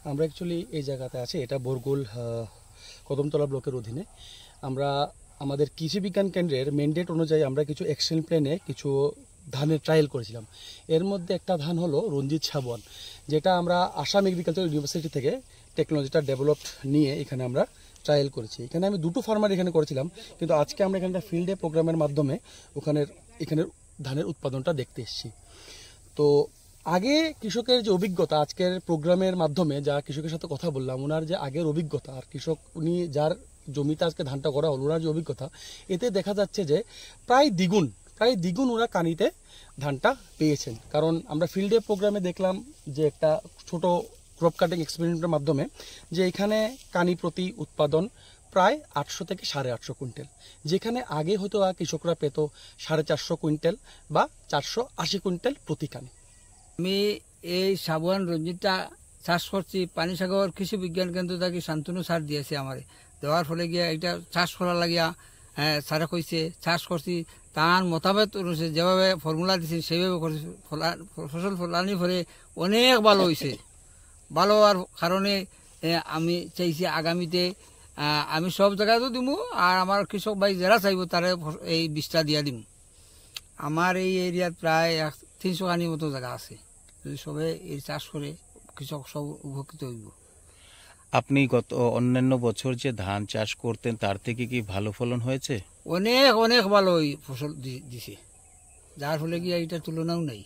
আমরা অ্যাকচুয়ালি এই জায়গাতে আছি, এটা বরগুল কদমতলা ব্লকের অধীনে। আমরা আমাদের কৃষি বিজ্ঞান কেন্দ্রের ম্যান্ডেট অনুযায়ী আমরা কিছু অ্যাকশন প্ল্যানে কিছু ধানের ট্রায়াল করেছিলাম। এর মধ্যে একটা ধান হলো রঞ্জিত সাবন, যেটা আমরা আসাম এগ্রিকালচার ইউনিভার্সিটি থেকে টেকনোলজিটা ডেভেলপড নিয়ে এখানে আমরা ট্রায়াল করেছি। এখানে আমি দুটো ফার্মার এখানে করেছিলাম, কিন্তু আজকে আমরা এখানটা ফিল্ডে প্রোগ্রামের মাধ্যমে এখানের ধানের উৎপাদনটা দেখতে এসেছি। তো আগে কৃষকের যে অভিজ্ঞতা, আজকের প্রোগ্রামের মাধ্যমে যা কৃষকের সাথে কথা বললাম, ওনার যে আগের অভিজ্ঞতা, আর কৃষক উনি যার জমিতে আজকে ধানটা করা হলো, ওনার যে অভিজ্ঞতা, এতে দেখা যাচ্ছে যে প্রায় দ্বিগুণ ওরা কানিতে ধানটা পেয়েছেন। কারণ আমরা ফিল্ডে প্রোগ্রামে দেখলাম যে একটা ছোট ক্রপ কাটিং এক্সপেরিমেন্টের মাধ্যমে যে এখানে কানি প্রতি উৎপাদন প্রায় 800 থেকে 850 কুইন্টাল, যেখানে আগে হয়তো কৃষকরা পেত 450 কুইন্টাল বা 480 কুইন্টাল প্রতি কানি। আমি এই সাবুয়ান রঞ্জিতটা চাষ করছি পানিসাগর কৃষি বিজ্ঞান কেন্দ্র থেকে শান্তনু সার দিয়েছে আমারে, দেওয়ার ফলে গিয়া এটা চাষ করার লাগিয়া সারা কইছে চাষ করছি, তার মতামত অনুসারে যেভাবে ফর্মুলা দিয়েছে সেইভাবে করছি, ফসল ফলানি ফলে অনেক ভালো হয়েছে। ভালো হওয়ার কারণে আমি চাইছি আগামীতে আমি সব জায়গায় তো দিব, আর আমার কৃষক ভাই যারা চাইব তারা এই বীজটা দিয়া দিম। আমার এই এরিয়াত প্রায় 300 কানির মতো জায়গা আছে, যদি সবে এই চাষ করে কৃষক সব উপকৃত হইব। আপনি গত অন্যান্য বছর যে ধান চাষ করতেন তার থেকে কি ভালো ফলন হয়েছে? অনেক অনেক ভালো ফসল দিছে, যার ফলে কি এইটার তুলনাও নাই।